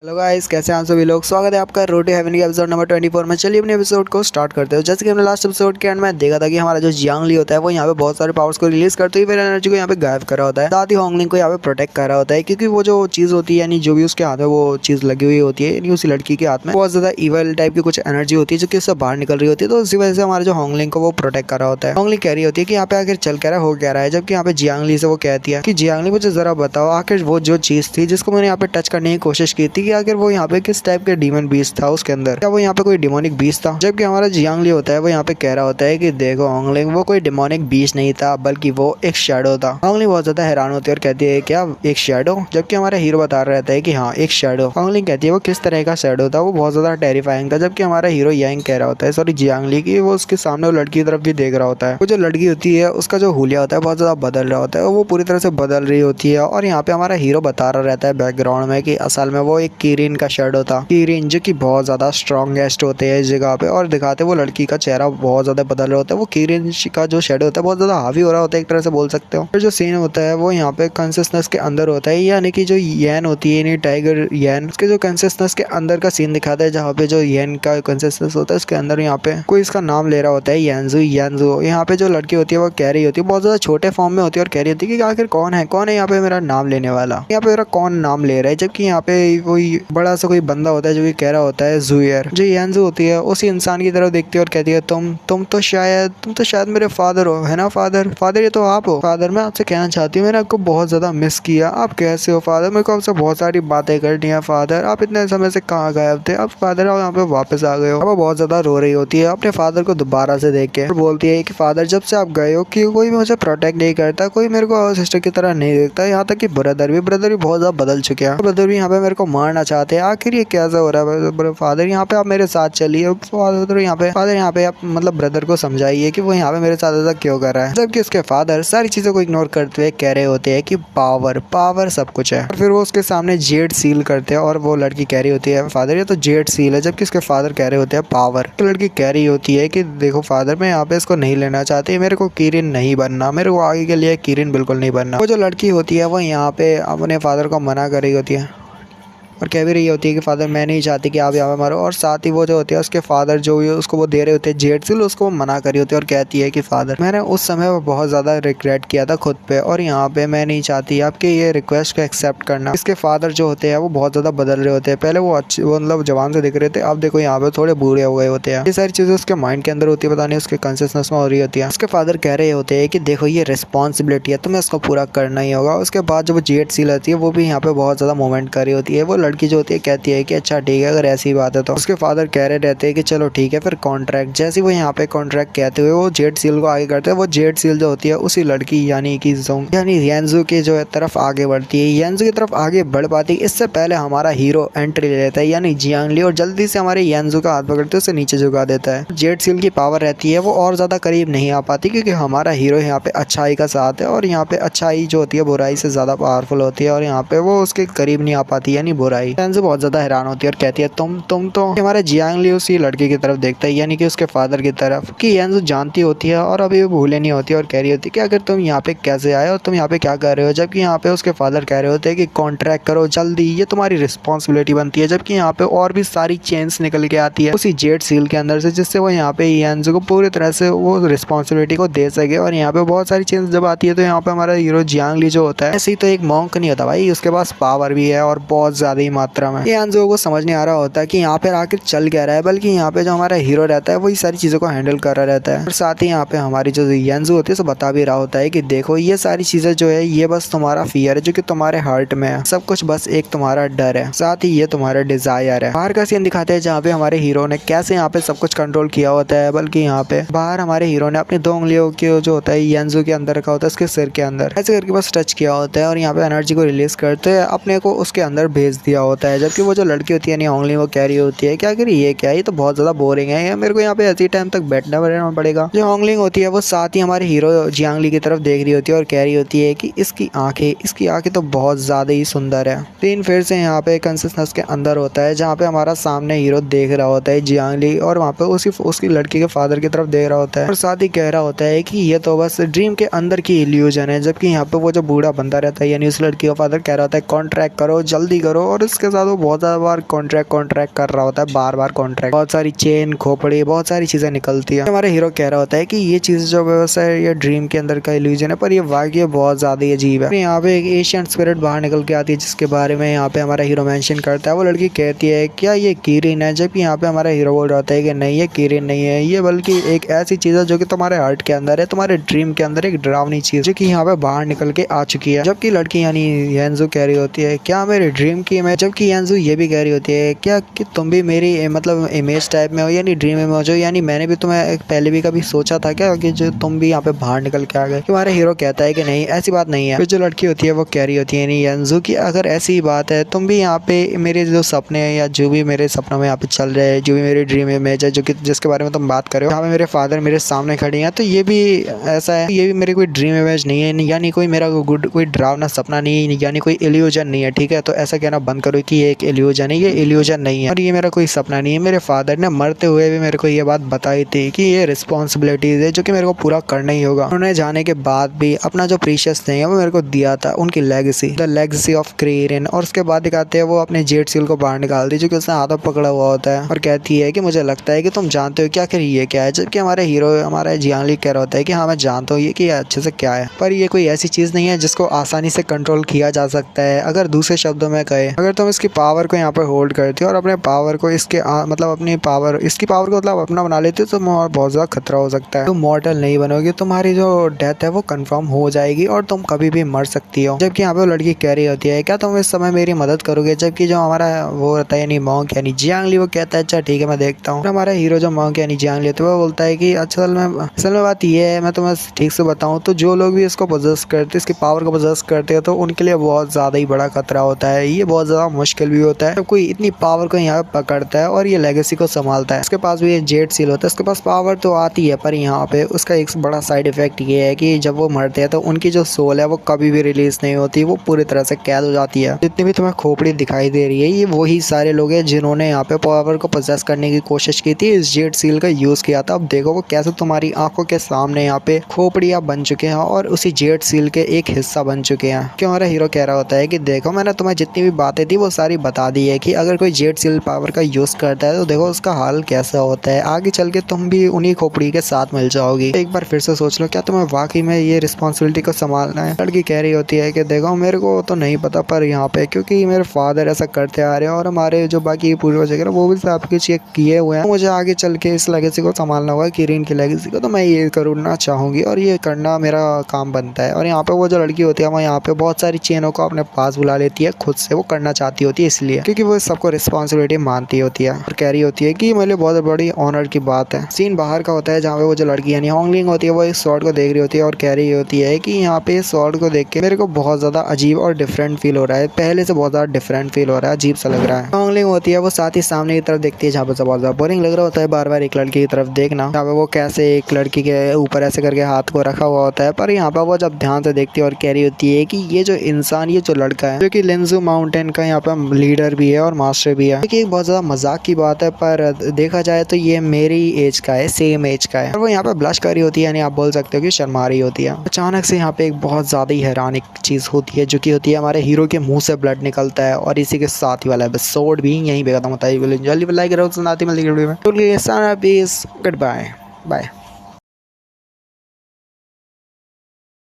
Hello guys, कैसे हैं आप सभी लोग। स्वागत है आपका रोटी हेवन के एपिसोड नंबर 24 में। चलिए अपने एपिसोड को स्टार्ट करते हो। जैसे कि हमने लास्ट एपिसोड के एंड में देखा था कि हमारा जो जियांग ली होता है वो यहाँ पे बहुत सारे पावर्स को रिलीज करते हुए फिर एनर्जी को यहाँ पे गायब कर रहा होता है। साथ ही होंगलिंग को यहाँ पे प्रोटेक्ट कर रहा होता है, क्योंकि वो जो चीज होती है यानी जो भी उसके हाथ में वो चीज लगी हुई होती है, यानी उसी लड़की के हाथ में बहुत ज्यादा इवल टाइप की कुछ एनर्जी होती है जो कि उससे बाहर निकल रही होती है। तो उसी वजह से हमारे जो होंगलिंग को वो प्रोटेक्ट कर रहा होता है। होंगलिंग कह रही होती है कि यहाँ पे आखिर चल क्या रहा है, हो क्या रहा है। जबकि यहाँ पे जियांग ली से वो कहती है कि जियांग ली मुझे जरा बताओ आखिर वो जो चीज थी जिसको मैंने यहाँ पे टच करने की कोशिश की थी कि आखिर वो यहाँ पे किस टाइप के डीमन बीस्ट था उसके अंदर, क्या वो यहाँ पे कोई डिमोनिक बीस्ट था। जबकि हमारा जियांग ली होता है वो यहाँ पे कह रहा होता है कि देखो होंगलिंग, वो कोई डिमोनिक बीस्ट नहीं था बल्कि वो एक शैडो था। होंगलिंग बहुत ज्यादा हैरान होती है और कहती है क्या एक शैडो। जबकि हमारा हीरो बता रहता है कि हाँ एक शैडो। होंगलिंग कहती है वो किस तरह का शैडो था, वो बहुत ज्यादा टेरिफाइंग था। जबकि हमारा हीरो यांग कह रहा होता है, सॉरी जियांग ली, की वो उसके सामने वो लड़की की तरफ भी देख रहा होता है। वो जो लड़की होती है उसका जो हुलिया होता है बहुत ज्यादा बदल रहा होता है, वो पूरी तरह से बदल रही होती है। और यहाँ पे हमारा हीरो बता रहा रहता है बैकग्राउंड में कि असल में वो एक कीरिन का शैडो था। कीरिन जो कि बहुत ज्यादा स्ट्रॉन्गेस्ट होते हैं इस जगह पे, और दिखाते वो लड़की का चेहरा बहुत ज्यादा बदल रहा होता है। वो कीरिन का जो शेडो होता है बहुत ज्यादा हावी हो रहा होता है, एक तरह से बोल सकते हो। फिर जो सीन होता है वो यहाँ पे कॉन्सियसनेस के अंदर होता है, यानी कि जो येन होती है यानी टाइगर येन, उसके जो कॉन्सियसनेस के अंदर का सीन दिखाता है, जहाँ पे जो येन का कॉन्सियसनेस होता है उसके अंदर यहाँ पे कोई इसका नाम ले रहा होता है यानजू यानजू। यहाँ पे जो लड़की होती है वो कह रही होती है, बहुत ज्यादा छोटे फॉर्म में होती है और कह रही होती है कि आखिर कौन है यहाँ पे मेरा नाम लेने वाला, यहाँ पे मेरा कौन नाम ले रहा है। जबकि यहाँ पे कोई बड़ा सा कोई बंदा होता है जो कि कह रहा होता है जुयर। जो यानजू होती है उसी इंसान की तरफ देखती है और कहती है तुम तो शायद मेरे फादर हो, है ना फादर ये तो आप हो। फादर मैं आपसे कहना चाहती हूँ मैंने आपको बहुत ज्यादा मिस किया। आप कैसे हो फादर, मेरे को आपसे बहुत सारी बातें करनी है फादर। आप इतने समय से कहाँ गायब थे, अब फादर आप यहाँ पे वापस आ गए हो। अब वो बहुत ज्यादा रो रही होती है अपने फादर को दोबारा से देख के और बोलती है कि फादर जब से आप गए हो कि कोई मुझे प्रोटेक्ट नहीं करता, कोई मेरे को सिस्टर की तरह नहीं देखता। यहाँ तक कि ब्रदर भी बहुत ज्यादा बदल चुके हैं। ब्रदर भी यहाँ पे मेरे को मारना चाहते हैं। आखिर ये कैसा हो रहा है फादर, यहाँ पे आप मेरे साथ चलिए। फादर यहाँ पे आप मतलब ब्रदर को समझाइए कि वो यहाँ पे मेरे साथ ऐसा क्यों कर रहा है। जबकि उसके फादर सारी चीजों को इग्नोर करते हुए कह रहे होते हैं कि पावर सब कुछ है। और फिर वो उसके सामने जेड सील करते हैं और वो लड़की कह रही होती है फादर ये तो जेड सील है। जबकि उसके फादर कह रहे होते हैं पावर। तो लड़की कह रही होती है कि देखो फादर मैं यहाँ पे इसको नहीं लेना चाहती, मेरे को कीरिन नहीं बनना, मेरे को आगे के लिए कीरिन बिल्कुल नहीं बनना। वो जो लड़की होती है वो यहाँ पे अपने फादर को मना कर रही होती है और कह भी रही होती है कि फादर मैं नहीं चाहती कि आप यहाँ पे मारो। और साथ ही वो जो होती है उसके फादर जो उसको वो दे रहे होते हैं जेड सील, उसको वो मना करी होती है और कहती है कि फादर मैंने उस समय बहुत ज़्यादा रिग्रेट किया था खुद पे, और यहाँ पे मैं नहीं चाहती आपके ये रिक्वेस्ट को एक्सेप्ट करना। इसके फादर जो होते हैं वो बहुत ज़्यादा बदल रहे होते हैं। पहले वो अच्छे वो मतलब जवान से दिख रहे थे, अब देखो यहाँ पे थोड़े बूढ़े हो गए होते हैं। ये सारी चीज़ें उसके माइंड के अंदर होती है, पता नहीं उसके कॉन्शियसनेस में हो रही होती है। उसके फादर कह रहे होते हैं कि देखो ये रिस्पॉन्सिबिलिटी है, तुम्हें इसको पूरा करना ही होगा। उसके बाद जब वो जेड सील आती है वो भी यहाँ पे बहुत ज़्यादा मूवमेंट कर रही होती है। वो लड़की जो होती है कहती है कि अच्छा ठीक है अगर ऐसी बात है तो। उसके फादर कह रहे रहते हैं कि चलो ठीक है फिर कॉन्ट्रैक्ट। जैसे वो यहाँ पे कॉन्ट्रैक्ट कहते हुए वो जेड सील को आगे करते हैं, वो जेड सील जो होती है उसी लड़की यानी कि यानजू की जो है तरफ आगे बढ़ती है। यानजू की तरफ आगे बढ़ पाती है इससे पहले हमारा हीरो एंट्री ले लेता है यानी जियांग ली, और जल्दी से हमारे यानजू का हाथ पकड़ते उसे नीचे झुका देता है। जेड सील की पावर रहती है वो और ज्यादा करीब नहीं आ पाती, क्योंकि हमारा हीरो यहाँ पे अच्छाई का साथ है और यहाँ पे अच्छाई जो होती है बुराई से ज्यादा पावरफुल होती है, और यहाँ पे वो उसके करीब नहीं आ पाती यानी बुराई। यानजू बहुत ज्यादा हैरान होती है और कहती है तुम तो हमारे जियांग ली उसी लड़के की तरफ देखता है यानी कि उसके फादर की तरफ, कि यानजू जानती होती है और अभी भूले नहीं होती और कह रही होती है कि अगर तुम यहाँ पे कैसे आए और तुम यहाँ पे क्या कर रहे हो। जबकि यहाँ पे उसके फादर कह रहे होते हैं कि कॉन्ट्रैक्ट करो जल्दी, ये तुम्हारी रिस्पॉन्सिबिलिटी बनती है। जबकि यहाँ पे और भी सारी चेन्स निकल के आती है उसी जेड सील के अंदर से, जिससे वो यहाँ पे यानजू को पूरी तरह से वो रिस्पॉन्सिबिलिटी को दे सके। और यहाँ पे बहुत सारी चेन्स जब आती है तो यहाँ पे हमारा हीरो जियांग ली जो होता है ऐसे ही तो एक मॉन्क नहीं होता भाई, उसके पास पावर भी है और बहुत ज्यादा ही मात्रा में। यानजू को समझ नहीं आ रहा होता कि यहाँ पे आखिर चल क्या रहा है, बल्कि यहाँ पे जो हमारा हीरो रहता है वही सारी चीजों को हैंडल कर रहा रहता है। और साथ ही यहाँ पे हमारी जो यानजू होती है तो बता भी रहा होता है कि देखो ये सारी चीजें जो है ये बस तुम्हारा फियर है जो कि तुम्हारे हार्ट में है, सब कुछ बस एक तुम्हारा डर है, साथ ही ये तुम्हारा डिजायर है। बाहर का सीन दिखाते हैं जहाँ पे हमारे हीरो ने कैसे यहाँ पे सब कुछ कंट्रोल किया होता है, बल्कि यहाँ पे बाहर हमारे हीरो ने अपनी 2 उंगलियों की जो होता है यानजू के अंदर रखा होता है उसके सिर के अंदर, ऐसे करके बस टच किया होता है और यहाँ पे एनर्जी को रिलीज करते अपने को उसके अंदर भेज दिया होता है। जबकि वो जो लड़की होती है उंगली वो कह रही होती है कि आखिर ये क्या है, ये तो बहुत ज्यादा बोरिंग है, मेरे को यहाँ पे ऐसी टाइम तक बैठना पड़ेगा। जो होंगलिंग होती है वो साथ ही हमारे हीरो जियांग ली की तरफ देख रही होती है और कह रही होती है कि इसकी आंखें तो बहुत ज्यादा ही सुंदर है। सीन फिर से यहाँ पे कंसिस्टेंस के अंदर होता है जहाँ पे हमारा सामने हीरो देख रहा होता है जियांग ली, और वहाँ पे उसकी लड़की के फादर की तरफ देख रहा होता है और साथ ही कह रहा होता है कि ये तो बस ड्रीम के अंदर की इल्यूजन है। जबकि यहाँ पे वो जो बूढ़ा बंदा रहता है यानी उस लड़की का फादर कह रहा होता है कॉन्ट्रैक्ट करो जल्दी करो, और और इसके साथ वो बहुत ज़्यादा बार कॉन्ट्रैक्ट कर रहा होता है, बार बार कॉन्ट्रैक्ट, बहुत सारी चेन खोपड़ी बहुत सारी चीज़ें निकलती है। हमारे हीरो कह रहा होता है कि ये चीज़ जो व्यवस्था है ये ड्रीम के अंदर का इल्यूजन है, पर ये वाकई बहुत ज़्यादा अजीब है। यहाँ पे एक एशियन स्पिरिट बाहर निकल के आती है जिसके बारे में यहाँ पे हमारा हीरो मेंशन करता है। वो लड़की कहती है क्या ये किरिन है, जबकि यहाँ पे हमारा हीरो बोल रहा होता है कि नहीं ये किरिन नहीं है, ये बल्कि एक ऐसी चीज़ है जो कि तुम्हारे हार्ट के अंदर है, तुम्हारे ड्रीम के अंदर एक डरावनी चीज़ जो कि यहाँ पे बाहर निकल के आ चुकी है। जबकि लड़की यानी येंजू कह रही होती है क्या मेरे ड्रीम की इमेज, जबकि येंजू ये भी कह रही होती है क्या कि तुम भी मेरी मतलब इमेज टाइप में हो यानी ड्रीम में हो, यानी मैंने भी तुम्हें पहले भी कभी सोचा था क्या कि जो तुम भी यहाँ पे बाहर निकल के आ गए। हमारा हीरो कहता है कि नहीं ऐसी बात नहीं है। फिर जो लड़की होती है वो कह रही होती है यानी येंजू की अगर ऐसी बात है तुम भी यहाँ पे मेरे जो सपने हैं या जो भी मेरे सपनों में यहाँ पे चल रहे हैं, जो भी मेरी ड्रीम इमेज है जो कि जिसके बारे में तुम बात कर रहे हो, यहाँ पे मेरे फादर मेरे सामने खड़े हैं, तो ये भी ऐसा है, ये भी मेरी कोई ड्रीम इमेज नहीं है यानी कोई मेरा कोई डरावना सपना नहीं है यानी कोई इल्यूजन नहीं है। ठीक है, तो ऐसा कहना बंद करो कि ये एक इल्यूजन है, ये इल्यूजन नहीं है और ये मेरा कोई सपना नहीं है। मेरे फादर ने मरते हुए भी मेरे को ये बात बताई थी कि ये रिस्पॉन्सिबिलिटीज है जो कि मेरे को पूरा करना ही होगा। उन्होंने जाने के बाद भी अपना जो प्रीशियस थिंग है वो मेरे को दिया था, उनकी legacy, the legacy of Kiren. और उसके बाद दिखाते हैं वो अपने जेट सील को बाहर निकालती है जो कि उसने हाथों पकड़ा हुआ होता है और कहती है कि मुझे लगता है कि तुम जानते हो क्या आखिर ये क्या है। जबकि हमारे हीरो हमारा जियांगली कह रहा होता है कि हाँ मैं जानता हूँ ये कि अच्छे से क्या है, पर ये कोई ऐसी चीज नहीं है जिसको आसानी से कंट्रोल किया जा सकता है। अगर दूसरे शब्दों में कहे, अगर तुम इसकी पावर को यहाँ पर होल्ड करती हो और अपने पावर को इसके मतलब अपनी पावर इसकी पावर को मतलब अपना बना लेती हो तो बहुत ज़्यादा खतरा हो सकता है। तुम मॉर्टल नहीं बनोगी, तुम्हारी जो डेथ है वो कंफर्म हो जाएगी और तुम कभी भी मर सकती हो। जबकि यहाँ पे वो लड़की कह रही होती है क्या तुम इस समय मेरी मदद करोगे, जबकि जो हमारा वो रहता है यानी मॉन्क यानी जियांगली वो कहता है अच्छा ठीक है मैं देखता हूँ। हमारा हीरो जो मॉन्क यानी जियांगली होता है वो बोलता है कि असल में बात ये है, मैं तुम्हें ठीक से बताऊँ तो जो लोग भी इसको पोजेस करते इसकी पावर को पोजेस करते हैं तो उनके लिए बहुत ज़्यादा ही बड़ा खतरा होता है, ये बहुत ज़्यादा मुश्किल भी होता है। तो कोई इतनी पावर को यहाँ पकड़ता है और ये लेगेसी को संभालता है, उसके पास भी ये जेट सील होता है, उसके पास पावर तो आती है पर यहाँ पे उसका एक बड़ा साइड इफेक्ट ये है कि जब वो मरते हैं तो उनकी जो सोल है वो कभी भी रिलीज नहीं होती, वो पूरी तरह से कैद हो जाती है। जितनी भी तुम्हें खोपड़ी दिखाई दे रही है ये वही सारे लोग हैं जिन्होंने यहाँ पे पावर को पोजेस करने की कोशिश की थी, इस जेट सील का यूज किया था। अब देखो वो कैसे तुम्हारी आंखों के सामने यहाँ पे खोपड़ियाँ बन चुके हैं और उसी जेट सील के एक हिस्सा बन चुके हैं। क्यों हमारा हीरो कह रहा होता है कि देखो मैंने तुम्हें जितनी भी बातें थी वो सारी बता दी है कि अगर कोई जेट सील पावर का यूज करता है तो देखो उसका हाल कैसा होता है, आगे चल के तुम भी उन्हीं खोपड़ी के साथ मिल जाओगी। एक बार फिर से सोच लो क्या तुम्हें वाकई में ये रिस्पॉन्सिबिलिटी को संभालना है। लड़की कह रही होती है कि देखो मेरे को तो नहीं पता पर यहाँ पे क्योंकि मेरे फादर ऐसा करते आ रहे हैं और हमारे जो बाकी पूर्वज वगैरह वो भी सब कुछ ये किए हुए हैं, मुझे आगे चल के इस लेगेसी को संभालना होगा किरिन की लेगेसी को, तो मैं ये करना चाहूंगी और ये करना मेरा काम बनता है। और यहाँ पे वो जो लड़की होती है वो यहाँ पे बहुत सारी चेनों को अपने पास बुला लेती है, खुद से वो करना चाहती होती है इसलिए क्योंकि वो सबको रिस्पॉन्सिबिलिटी मानती होती है और कह रही होती है कि मेरे लिए बहुत बड़ी ऑनर की बात है। सीन बाहर का होता है जहाँ पे वो जो लड़की यानी होंगलिंग होती है वो इस स्वॉर्ड को देख रही होती है और कह रही होती है कि यहाँ पे इस स्वॉर्ड को देख के मेरे को बहुत ज्यादा अजीब और डिफरेंट फील हो रहा है, पहले से बहुत ज्यादा डिफरेंट फील हो रहा है, अजीब सा लग रहा है। होंगलिंग होती है वो साथ ही सामने की तरफ देखती है जहाँ पे बहुत ज्यादा बोरिंग लग रहा होता है बार बार एक लड़की की तरफ देखना, जहाँ पे वो कैसे एक लड़की के ऊपर ऐसे करके हाथ को रखा हुआ होता है। पर यहाँ पे वो जब ध्यान से देखती है और कह रही होती है कि ये जो इंसान ये जो लड़का है जो कि लिंजू माउंटेन का यहाँ पे लीडर भी है और मास्टर भी है, एक बहुत ज्यादा मजाक की बात है पर देखा जाए तो ये मेरी एज का है, सेम एज का है। और वो यहाँ पे ब्लश कर रही होती है यानी आप बोल सकते हो कि शर्मा रही होती है। अचानक से यहाँ पे एक बहुत ज्यादा ही हैरानिक चीज होती है जो कि होती है हमारे हीरो के मुंह से ब्लड निकलता है और इसी के साथ ही वाला एपिसोड भी यहीं पे खत्म होता है। जल्दी लाइक करो, सुनाती मिलती है वीडियो में। Good bye bye.